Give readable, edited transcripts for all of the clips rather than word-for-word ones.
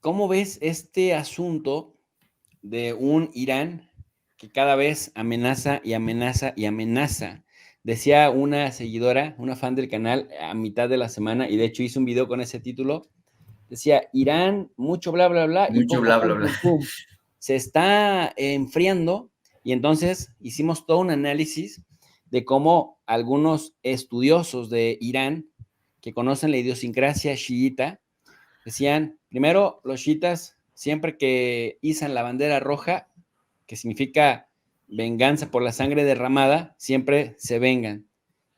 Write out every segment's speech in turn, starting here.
¿Cómo ves este asunto de un Irán que cada vez amenaza y amenaza y amenaza? Decía una seguidora, una fan del canal, a mitad de la semana, y de hecho hizo un video con ese título, decía, Irán, mucho bla, bla, bla, y Mucho poco bla, bla, pum, bla. pum, pum. Se está enfriando, y entonces hicimos todo un análisis de cómo algunos estudiosos de Irán, que conocen la idiosincrasia chiita, decían, primero, los chiitas, siempre que izan la bandera roja, que significa venganza por la sangre derramada, siempre se vengan,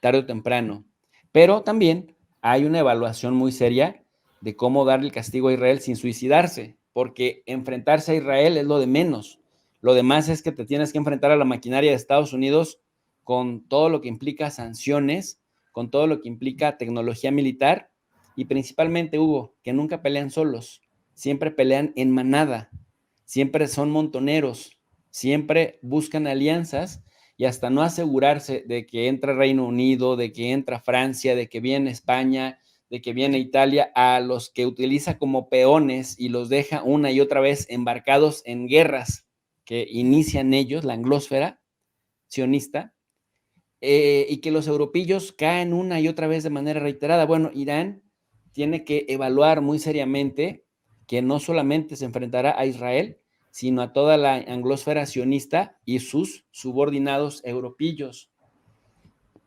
tarde o temprano. Pero también hay una evaluación muy seria de cómo darle el castigo a Israel sin suicidarse, porque enfrentarse a Israel es lo de menos. Lo demás es que te tienes que enfrentar a la maquinaria de Estados Unidos con todo lo que implica sanciones, con todo lo que implica tecnología militar y principalmente, Hugo, que nunca pelean solos, siempre pelean en manada, siempre son montoneros, siempre buscan alianzas y hasta no asegurarse de que entra Reino Unido, de que entra Francia, de que viene España, de que viene Italia, a los que utiliza como peones y los deja una y otra vez embarcados en guerras que inician ellos, la anglósfera sionista, y que los europeos caen una y otra vez de manera reiterada. Bueno, Irán tiene que evaluar muy seriamente que no solamente se enfrentará a Israel, sino a toda la anglosfera sionista y sus subordinados europeos.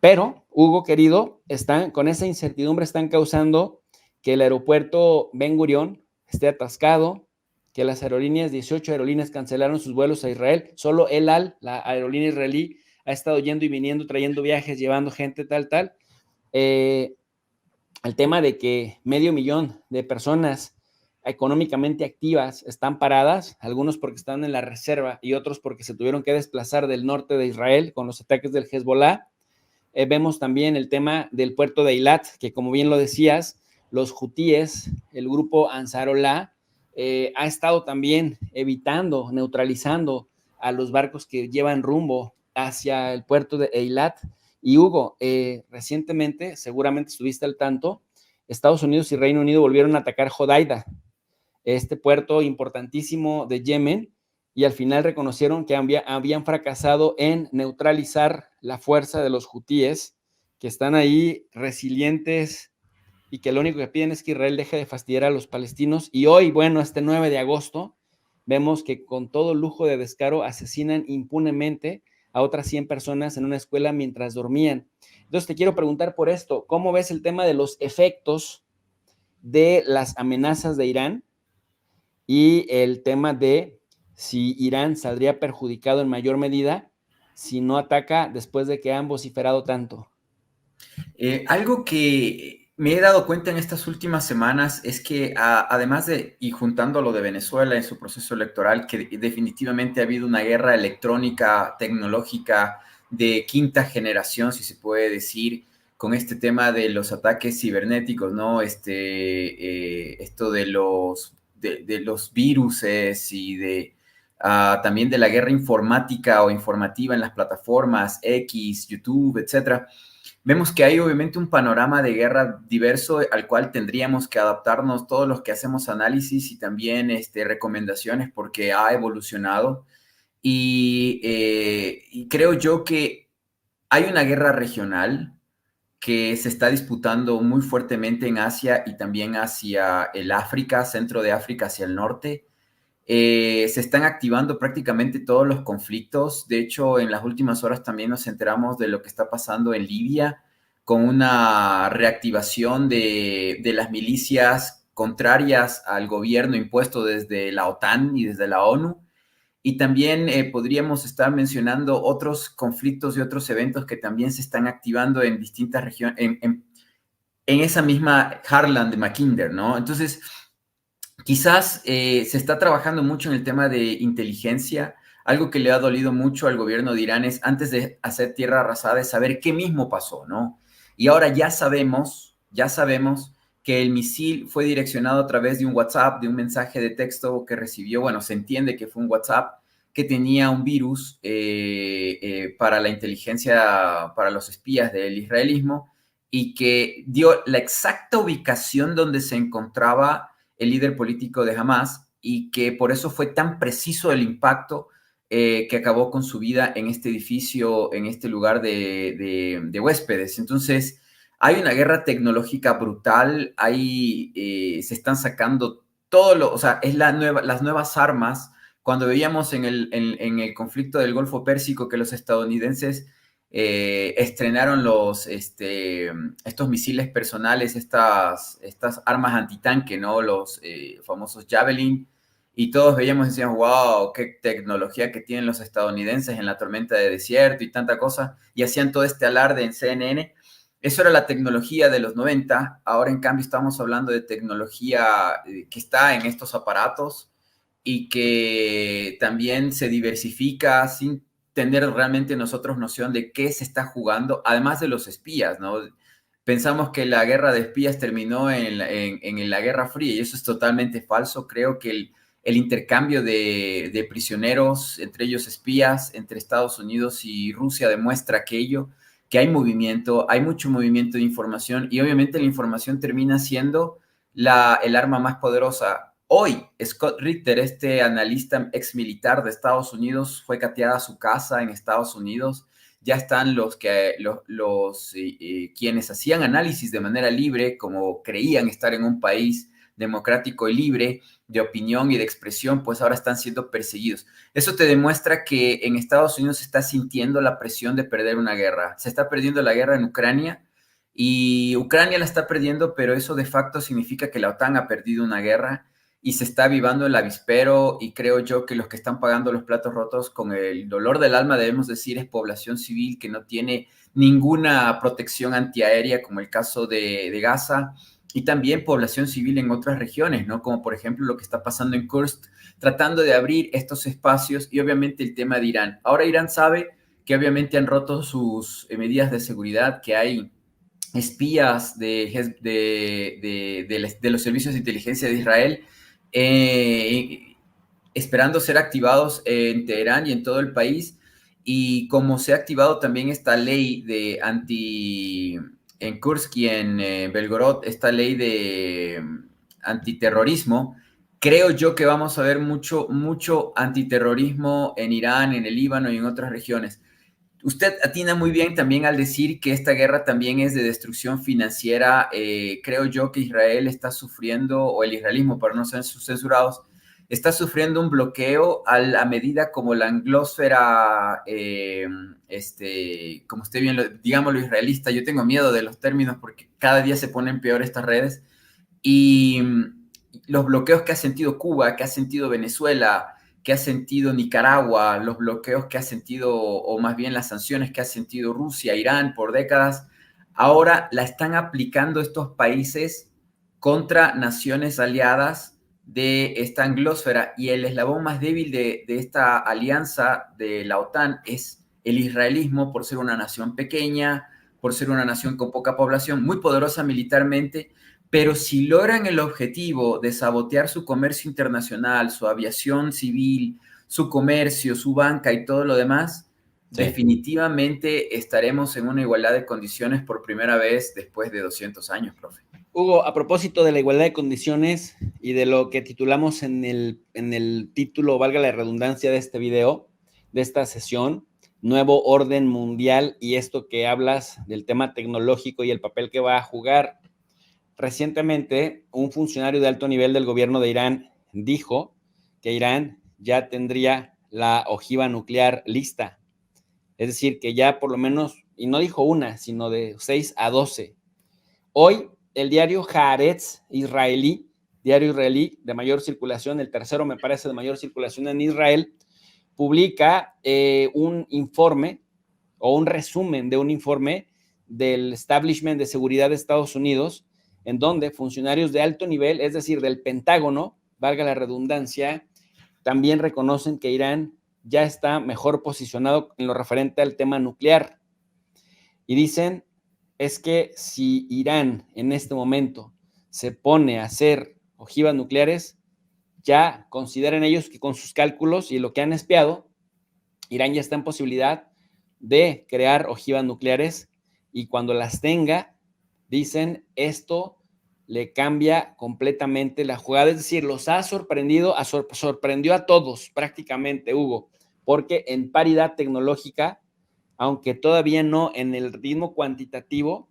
Pero, Hugo querido, están, con esa incertidumbre están causando que el aeropuerto Ben Gurión esté atascado, que las aerolíneas, 18 aerolíneas cancelaron sus vuelos a Israel. Solo El Al, la aerolínea israelí, ha estado yendo y viniendo, trayendo viajes, llevando gente, tal, tal. Eh, el tema de que 500,000 de personas económicamente activas están paradas, algunos porque están en la reserva y otros porque se tuvieron que desplazar del norte de Israel con los ataques del Hezbollah. Vemos también el tema del puerto de Eilat, que como bien lo decías, los hutíes, el grupo Ansarollah, ha estado también evitando, neutralizando a los barcos que llevan rumbo hacia el puerto de Eilat. Y Hugo, recientemente, seguramente estuviste al tanto, Estados Unidos y Reino Unido volvieron a atacar Hodeida, este puerto importantísimo de Yemen, y al final reconocieron que habían fracasado en neutralizar la fuerza de los hutíes, que están ahí resilientes y que lo único que piden es que Israel deje de fastidiar a los palestinos. Y hoy, bueno, este 9 de agosto, vemos que con todo lujo de descaro asesinan impunemente a otras 100 personas en una escuela mientras dormían. Entonces te quiero preguntar por esto, ¿cómo ves el tema de los efectos de las amenazas de Irán y el tema de si Irán saldría perjudicado en mayor medida si no ataca después de que han vociferado tanto? Algo que me he dado cuenta en estas últimas semanas es que además de, y juntando lo de Venezuela en su proceso electoral, que definitivamente ha habido una guerra electrónica, tecnológica de quinta generación, si se puede decir, con este tema de los ataques cibernéticos, ¿no? Esto de los viruses y también de la guerra informática o informativa en las plataformas X, YouTube, etcétera. Vemos que hay obviamente un panorama de guerra diverso al cual tendríamos que adaptarnos todos los que hacemos análisis y también recomendaciones porque ha evolucionado. Y creo yo que hay una guerra regional que se está disputando muy fuertemente en Asia y también hacia el África, centro de África hacia el norte. Se están activando prácticamente todos los conflictos. De hecho, en las últimas horas también nos enteramos de lo que está pasando en Libia con una reactivación de las milicias contrarias al gobierno impuesto desde la OTAN y desde la ONU. Y también podríamos estar mencionando otros conflictos y otros eventos que también se están activando en distintas regiones, en esa misma Heartland de Mackinder, ¿no? Entonces, quizás se está trabajando mucho en el tema de inteligencia. Algo que le ha dolido mucho al gobierno de Irán es, antes de hacer tierra arrasada, es saber qué mismo pasó, ¿no? Y ahora ya sabemos que el misil fue direccionado a través de un WhatsApp, de un mensaje de texto que recibió, bueno, se entiende que fue un WhatsApp que tenía un virus para la inteligencia, para los espías del israelismo, y que dio la exacta ubicación donde se encontraba el líder político de Hamas, y que por eso fue tan preciso el impacto que acabó con su vida en este edificio, en este lugar de huéspedes. Entonces, hay una guerra tecnológica brutal, se están sacando o sea, las nuevas armas. Cuando veíamos en el conflicto del Golfo Pérsico que los estadounidenses estrenaron estos misiles personales, estas armas antitanque, ¿no? Los famosos Javelin, y todos veíamos y decíamos, wow, qué tecnología que tienen los estadounidenses en la tormenta de desierto y tanta cosa, y hacían todo este alarde en CNN. Eso era la tecnología de los 90. Ahora en cambio estamos hablando de tecnología que está en estos aparatos y que también se diversifica sin tener realmente nosotros noción de qué se está jugando, además de los espías, ¿no? Pensamos que la guerra de espías terminó en la Guerra Fría, y eso es totalmente falso. Creo que el intercambio de prisioneros, entre ellos espías, entre Estados Unidos y Rusia, demuestra aquello, que hay movimiento, hay mucho movimiento de información, y obviamente la información termina siendo el arma más poderosa. Hoy, Scott Ritter, este analista ex militar de Estados Unidos, fue cateada a su casa en Estados Unidos. Ya están quienes hacían análisis de manera libre, como creían estar en un país democrático y libre de opinión y de expresión, pues ahora están siendo perseguidos. Eso te demuestra que en Estados Unidos se está sintiendo la presión de perder una guerra. Se está perdiendo la guerra en Ucrania, y Ucrania la está perdiendo, pero eso de facto significa que la OTAN ha perdido una guerra y se está avivando el avispero, y creo yo que los que están pagando los platos rotos con el dolor del alma, debemos decir, es población civil que no tiene ninguna protección antiaérea, como el caso de Gaza, y también población civil en otras regiones, ¿no? Como por ejemplo lo que está pasando en Kursk, tratando de abrir estos espacios, y obviamente el tema de Irán. Ahora Irán sabe que obviamente han roto sus medidas de seguridad, que hay espías de los servicios de inteligencia de Israel esperando ser activados en Teherán y en todo el país. Y como se ha activado también esta ley en Kursk y en Belgorod, esta ley de antiterrorismo, creo yo que vamos a ver mucho antiterrorismo en Irán, en el Líbano y en otras regiones. Usted atina muy bien también al decir que esta guerra también es de destrucción financiera. Creo yo que Israel está sufriendo, o el israelismo, para no ser censurados, está sufriendo un bloqueo a medida como la anglósfera, como usted bien, digámoslo, israelista. Yo tengo miedo de los términos porque cada día se ponen peor estas redes. Y los bloqueos que ha sentido Cuba, que ha sentido Venezuela, que ha sentido Nicaragua, los bloqueos que ha sentido, o más bien las sanciones que ha sentido Rusia, Irán por décadas, ahora la están aplicando estos países contra naciones aliadas de esta anglósfera, y el eslabón más débil de esta alianza de la OTAN es el israelismo, por ser una nación pequeña, por ser una nación con poca población, muy poderosa militarmente, pero si logran el objetivo de sabotear su comercio internacional, su aviación civil, su comercio, su banca y todo lo demás, sí, definitivamente estaremos en una igualdad de condiciones por primera vez después de 200 años, profe. Hugo, a propósito de la igualdad de condiciones y de lo que titulamos en el título, valga la redundancia, de este video, de esta sesión, Nuevo Orden Mundial, y esto que hablas del tema tecnológico y el papel que va a jugar. Recientemente, un funcionario de alto nivel del gobierno de Irán dijo que Irán ya tendría la ojiva nuclear lista. Es decir, que ya por lo menos, y no dijo una, sino de 6 a 12. Hoy, el diario Haaretz israelí, diario israelí de mayor circulación, el tercero me parece de mayor circulación en Israel, publica un informe o un resumen de un informe del Establishment de Seguridad de Estados Unidos, en donde funcionarios de alto nivel, es decir, del Pentágono, valga la redundancia, también reconocen que Irán ya está mejor posicionado en lo referente al tema nuclear. Y dicen, es que si Irán en este momento se pone a hacer ojivas nucleares, ya consideran ellos que con sus cálculos y lo que han espiado, Irán ya está en posibilidad de crear ojivas nucleares, y cuando las tenga, dicen, esto le cambia completamente la jugada, es decir, los ha sorprendido, sorprendió a todos prácticamente, Hugo, porque en paridad tecnológica, aunque todavía no en el ritmo cuantitativo,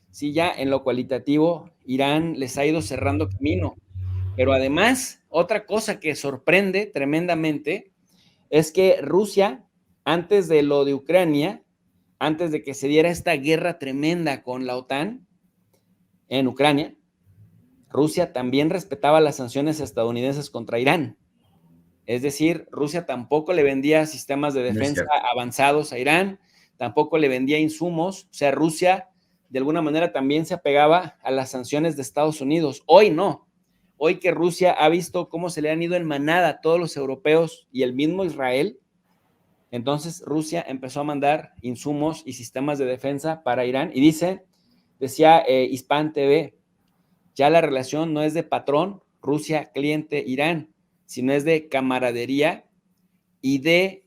sí ya en lo cualitativo, Irán les ha ido cerrando camino. Pero además, otra cosa que sorprende tremendamente es que Rusia, antes de lo de Ucrania, antes de que se diera esta guerra tremenda con la OTAN en Ucrania, Rusia también respetaba las sanciones estadounidenses contra Irán. Es decir, Rusia tampoco le vendía sistemas de defensa avanzados a Irán, tampoco le vendía insumos. O sea, Rusia de alguna manera también se apegaba a las sanciones de Estados Unidos. Hoy no. Hoy que Rusia ha visto cómo se le han ido en manada a todos los europeos y el mismo Israel, entonces Rusia empezó a mandar insumos y sistemas de defensa para Irán y decía Hispan TV, ya la relación no es de patrón, Rusia, cliente, Irán, sino es de camaradería y de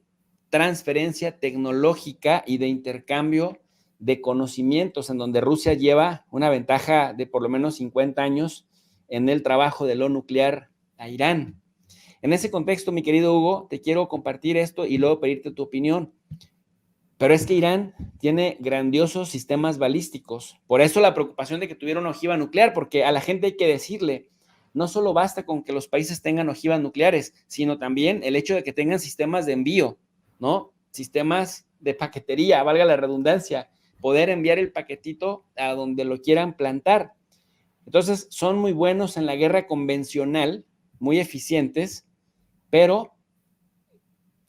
transferencia tecnológica y de intercambio de conocimientos, en donde Rusia lleva una ventaja de por lo menos 50 años en el trabajo de lo nuclear a Irán. En ese contexto, mi querido Hugo, te quiero compartir esto y luego pedirte tu opinión. Pero es que Irán tiene grandiosos sistemas balísticos. Por eso la preocupación de que tuviera una ojiva nuclear, porque a la gente hay que decirle, no solo basta con que los países tengan ojivas nucleares, sino también el hecho de que tengan sistemas de envío, ¿no? Sistemas de paquetería, valga la redundancia, poder enviar el paquetito a donde lo quieran plantar. Entonces, son muy buenos en la guerra convencional, muy eficientes, pero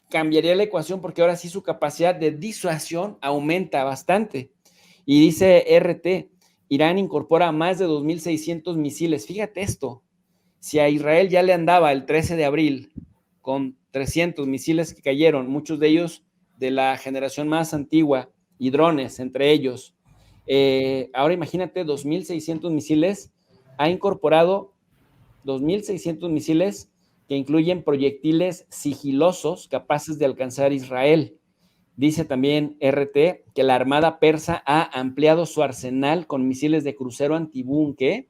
cambiaría la ecuación porque ahora sí su capacidad de disuasión aumenta bastante. Y dice RT, Irán incorpora más de 2.600 misiles. Fíjate esto, si a Israel ya le andaba el 13 de abril con 300 misiles que cayeron, muchos de ellos de la generación más antigua, y drones entre ellos, ahora imagínate 2.600 misiles, ha incorporado 2.600 misiles que incluyen proyectiles sigilosos capaces de alcanzar a Israel. Dice también RT que la Armada persa ha ampliado su arsenal con misiles de crucero antibúnker.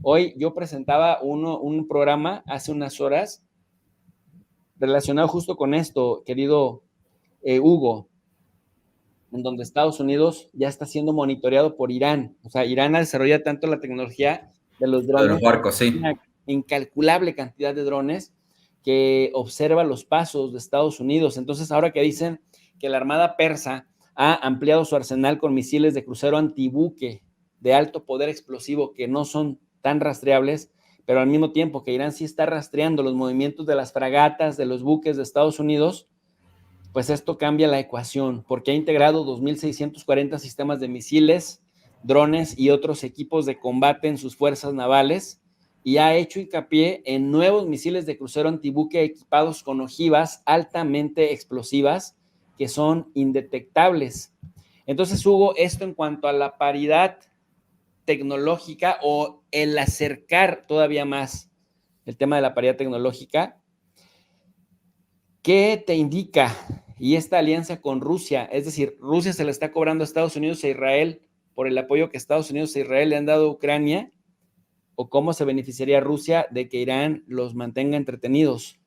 Hoy yo presentaba un programa hace unas horas relacionado justo con esto, querido Hugo, en donde Estados Unidos ya está siendo monitoreado por Irán. O sea, Irán desarrolla tanto la tecnología de los De los drones, barcos, sí. una incalculable cantidad de drones que observa los pasos de Estados Unidos. Entonces, ahora que dicen que la Armada persa ha ampliado su arsenal con misiles de crucero antibuque de alto poder explosivo que no son tan rastreables, pero al mismo tiempo que Irán sí está rastreando los movimientos de las fragatas, de los buques de Estados Unidos, pues esto cambia la ecuación, porque ha integrado 2.640 sistemas de misiles, drones y otros equipos de combate en sus fuerzas navales, y ha hecho hincapié en nuevos misiles de crucero antibuque equipados con ojivas altamente explosivas que son indetectables. Entonces, Hugo, esto en cuanto a la paridad tecnológica o el acercar todavía más el tema de la paridad tecnológica, ¿qué te indica? Y esta alianza con Rusia, es decir, Rusia se le está cobrando a Estados Unidos e Israel por el apoyo que Estados Unidos e Israel le han dado a Ucrania, o cómo se beneficiaría Rusia de que Irán los mantenga entretenidos.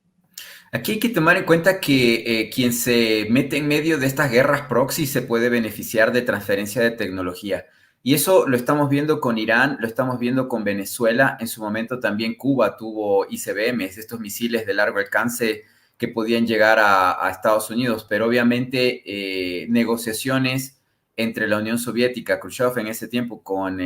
Aquí hay que tomar en cuenta que quien se mete en medio de estas guerras proxy se puede beneficiar de transferencia de tecnología. Y eso lo estamos viendo con Irán, lo estamos viendo con Venezuela. En su momento también Cuba tuvo ICBMs, estos misiles de largo alcance que podían llegar a Estados Unidos. Pero obviamente negociaciones entre la Unión Soviética, Khrushchev en ese tiempo con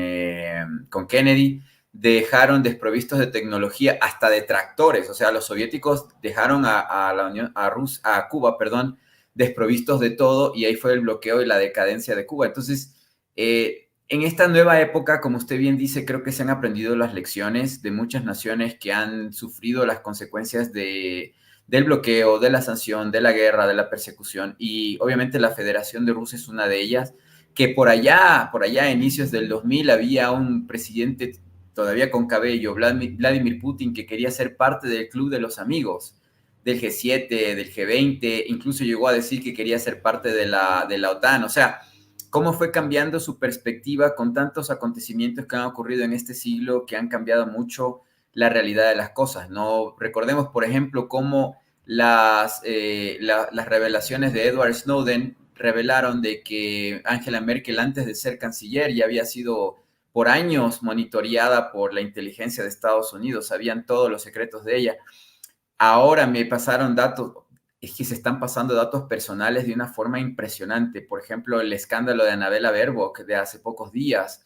Kennedy, dejaron desprovistos de tecnología, hasta de tractores. O sea, los soviéticos dejaron a Cuba, perdón, desprovistos de todo, y ahí fue el bloqueo y la decadencia de Cuba. Entonces, en esta nueva época, como usted bien dice, creo que se han aprendido las lecciones de muchas naciones que han sufrido las consecuencias del bloqueo, de la sanción, de la guerra, de la persecución, y obviamente la Federación de Rusia es una de ellas, que por allá a inicios del 2000 había un presidente todavía con cabello, Vladimir Putin, que quería ser parte del club de los amigos, del G7, del G20, incluso llegó a decir que quería ser parte de la OTAN. O sea, cómo fue cambiando su perspectiva con tantos acontecimientos que han ocurrido en este siglo que han cambiado mucho la realidad de las cosas, ¿no? Recordemos, por ejemplo, cómo las revelaciones de Edward Snowden revelaron de que Angela Merkel, antes de ser canciller, ya había sido por años monitoreada por la inteligencia de Estados Unidos, sabían todos los secretos de ella. Ahora me pasaron datos, es que se están pasando datos personales de una forma impresionante. Por ejemplo, el escándalo de Annabella Baerbock de hace pocos días.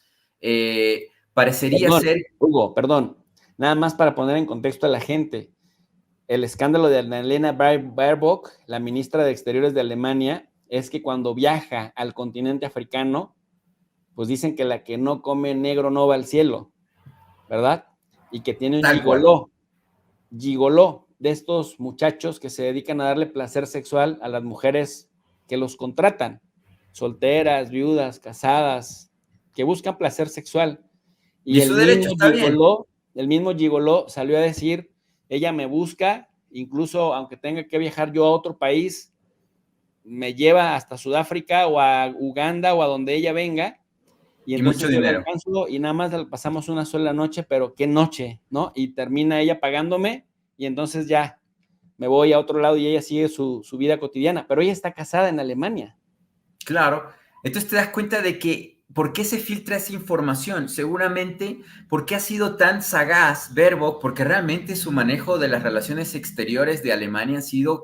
Parecería Perdón, ser... Hugo, perdón. Nada más para poner en contexto a la gente. El escándalo de Annalena Baerbock, la ministra de Exteriores de Alemania, es que cuando viaja al continente africano, pues dicen que la que no come negro no va al cielo, ¿verdad? Y que tiene un Tal cual. gigoló de estos muchachos que se dedican a darle placer sexual a las mujeres que los contratan, solteras, viudas, casadas, que buscan placer sexual. Y Y su derecho está bien. el mismo gigoló salió a decir, ella me busca, incluso aunque tenga que viajar yo a otro país, me lleva hasta Sudáfrica o a Uganda o a donde ella venga, y Y mucho entonces yo la dinero. alcanzo y nada más pasamos una sola noche, pero qué noche, ¿no? Y termina ella pagándome y entonces ya me voy a otro lado y ella sigue su vida cotidiana, pero ella está casada en Alemania. Claro. Entonces te das cuenta de que, ¿por qué se filtra esa información? Seguramente, ¿por qué ha sido tan sagaz Baerbock? Porque realmente su manejo de las relaciones exteriores de Alemania ha sido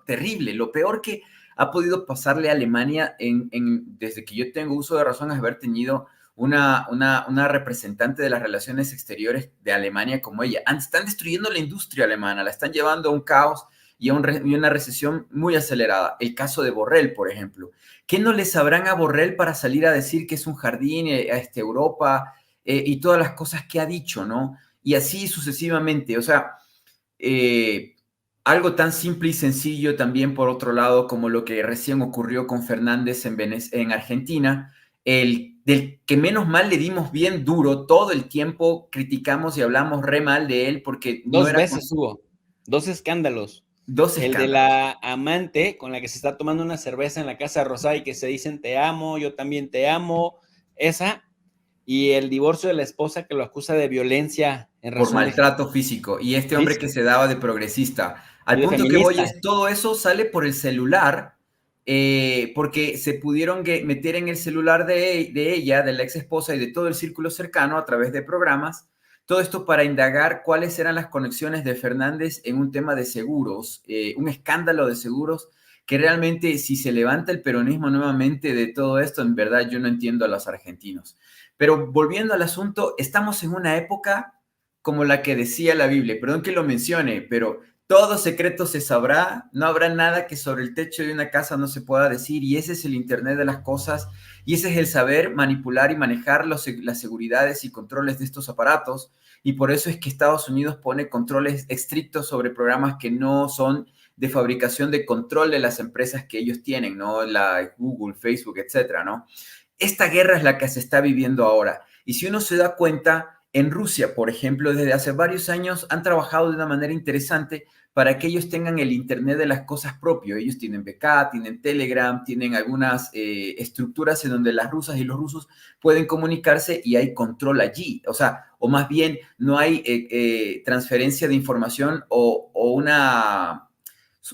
terrible. Lo peor que ha podido pasarle a Alemania desde que yo tengo uso de razón es haber tenido una representante de las relaciones exteriores de Alemania como ella. Están destruyendo la industria alemana, la están llevando a un caos y a una recesión muy acelerada. El caso de Borrell, por ejemplo. ¿Qué no le sabrán a Borrell para salir a decir que es un jardín a Europa y todas las cosas que ha dicho, ¿no? Y así sucesivamente. O sea, algo tan simple y sencillo también, por otro lado, como lo que recién ocurrió con Fernández en Argentina, del que menos mal le dimos bien duro, todo el tiempo criticamos y hablamos re mal de él porque no Dos era veces hubo, dos escándalos. dos El de escándalos. la amante con la que se está tomando una cerveza en la Casa Rosada y que se dicen te amo, yo también te amo, esa, y el divorcio de la esposa que lo acusa de violencia en Por razón de maltrato físico. Y este hombre que físico se daba de progresista. Al y de punto que voy feminista. es, todo eso sale por el celular, porque se pudieron meter en el celular de ella, de la ex esposa y de todo el círculo cercano a través de programas. Todo esto para indagar cuáles eran las conexiones de Fernández en un tema de seguros, un escándalo de seguros que realmente si se levanta el peronismo nuevamente de todo esto, en verdad yo no entiendo a los argentinos. Pero volviendo al asunto, estamos en una época como la que decía la Biblia, perdón que lo mencione, pero todo secreto se sabrá, no habrá nada que sobre el techo de una casa no se pueda decir, y ese es el Internet de las cosas, y ese es el saber manipular y manejar las seguridades y controles de estos aparatos, y por eso es que Estados Unidos pone controles estrictos sobre programas que no son de fabricación de control de las empresas que ellos tienen, ¿no? La Google, Facebook, etcétera, ¿no? Esta guerra es la que se está viviendo ahora, y si uno se da cuenta, en Rusia, por ejemplo, desde hace varios años han trabajado de una manera interesante para que ellos tengan el Internet de las cosas propio. Ellos tienen VK, tienen Telegram, tienen algunas estructuras en donde las rusas y los rusos pueden comunicarse y hay control allí. O sea, o más bien no hay transferencia de información o una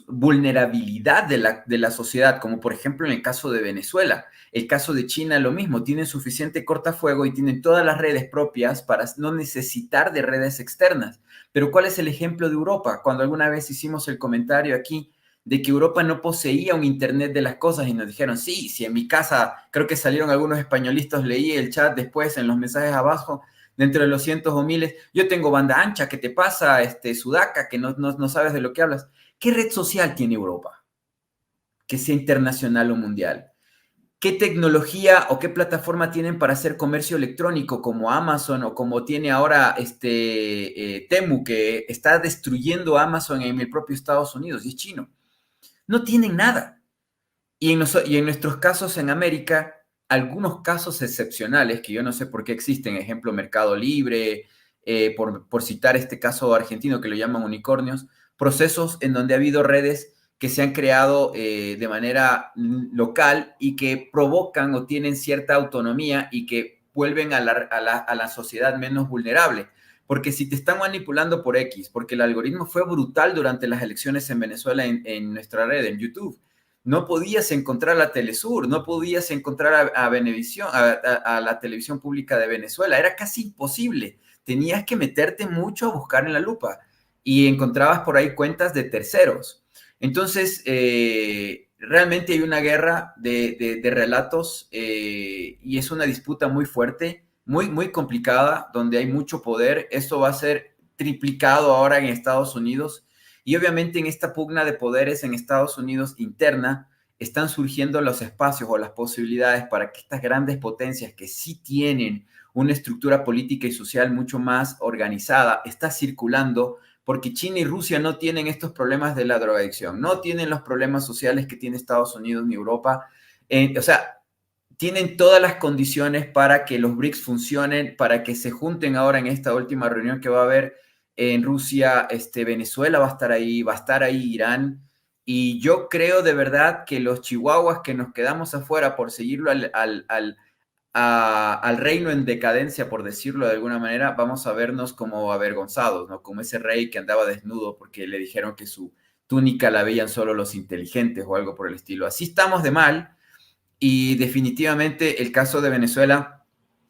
vulnerabilidad de la sociedad, como por ejemplo en el caso de Venezuela. El caso de China, lo mismo, tienen suficiente cortafuego y tienen todas las redes propias para no necesitar de redes externas. Pero ¿cuál es el ejemplo de Europa? Cuando alguna vez hicimos el comentario aquí de que Europa no poseía un Internet de las cosas y nos dijeron, sí, si en mi casa, creo que salieron algunos españolistas, leí el chat después en los mensajes abajo, dentro de los cientos o miles, yo tengo banda ancha, ¿qué te pasa, Sudaca, que no sabes de lo que hablas? ¿Qué red social tiene Europa que sea internacional o mundial? ¿Qué tecnología o qué plataforma tienen para hacer comercio electrónico como Amazon o como tiene ahora Temu, que está destruyendo Amazon en el propio Estados Unidos y es chino? No tienen nada. Y en nuestros casos en América, algunos casos excepcionales que yo no sé por qué existen, ejemplo Mercado Libre, por citar este caso argentino que lo llaman unicornios, procesos en donde ha habido redes que se han creado de manera local y que provocan o tienen cierta autonomía y que vuelven a la sociedad menos vulnerable. Porque si te están manipulando por X, porque el algoritmo fue brutal durante las elecciones en Venezuela en nuestra red, en YouTube. No podías encontrar la Telesur, no podías encontrar a Venevisión, a la televisión pública de Venezuela. Era casi imposible. Tenías que meterte mucho a buscar en la lupa y encontrabas por ahí cuentas de terceros. Entonces, realmente hay una guerra de relatos y es una disputa muy fuerte, muy complicada, donde hay mucho poder. Esto va a ser triplicado ahora en Estados Unidos. Y obviamente en esta pugna de poderes en Estados Unidos interna están surgiendo los espacios o las posibilidades para que estas grandes potencias que sí tienen una estructura política y social mucho más organizada está circulando, porque China y Rusia no tienen estos problemas de la drogadicción, no tienen los problemas sociales que tiene Estados Unidos ni Europa. O sea, tienen todas las condiciones para que los BRICS funcionen, para que se junten ahora en esta última reunión que va a haber en Rusia. Venezuela va a estar ahí Irán, y yo creo de verdad que los chihuahuas que nos quedamos afuera por seguirlo al reino en decadencia, por decirlo de alguna manera, vamos a vernos como avergonzados, ¿no? Como ese rey que andaba desnudo porque le dijeron que su túnica la veían solo los inteligentes o algo por el estilo. Así estamos de mal. Y definitivamente el caso de Venezuela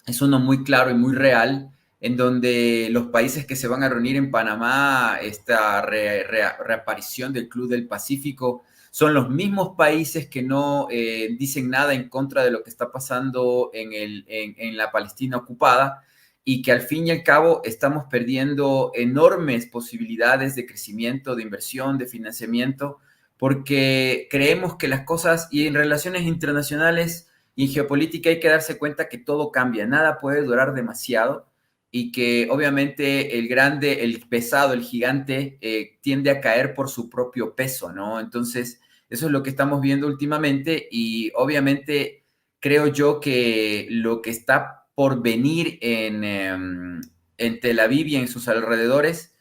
es uno muy claro y muy real, en donde los países que se van a reunir en Panamá, esta reaparición del Club del Pacífico, son los mismos países que no dicen nada en contra de lo que está pasando en la Palestina ocupada, y que al fin y al cabo estamos perdiendo enormes posibilidades de crecimiento, de inversión, de financiamiento, porque creemos que las cosas, y en relaciones internacionales y en geopolítica hay que darse cuenta que todo cambia, nada puede durar demasiado, y que obviamente el grande, el pesado, el gigante tiende a caer por su propio peso, ¿no? Entonces, eso es lo que estamos viendo últimamente, y obviamente creo yo que lo que está por venir en Tel Aviv y en sus alrededores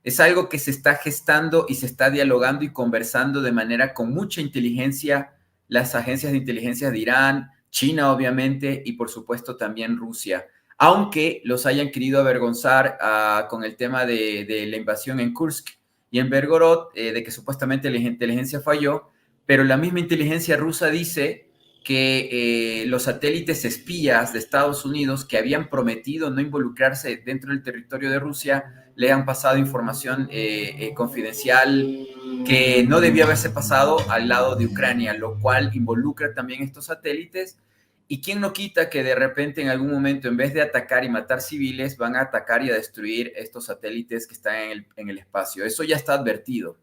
es algo que se está gestando y se está dialogando y conversando de manera con mucha inteligencia las agencias de inteligencia de Irán, China obviamente, y por supuesto también Rusia, aunque los hayan querido avergonzar con el tema de la invasión en Kursk y en Belgorod, de que supuestamente la inteligencia falló, pero la misma inteligencia rusa dice que los satélites espías de Estados Unidos, que habían prometido no involucrarse dentro del territorio de Rusia, le han pasado información confidencial que no debía haberse pasado al lado de Ucrania, lo cual involucra también estos satélites. Y quién no quita que de repente en algún momento, en vez de atacar y matar civiles, van a atacar y a destruir estos satélites que están en el espacio. Eso ya está advertido.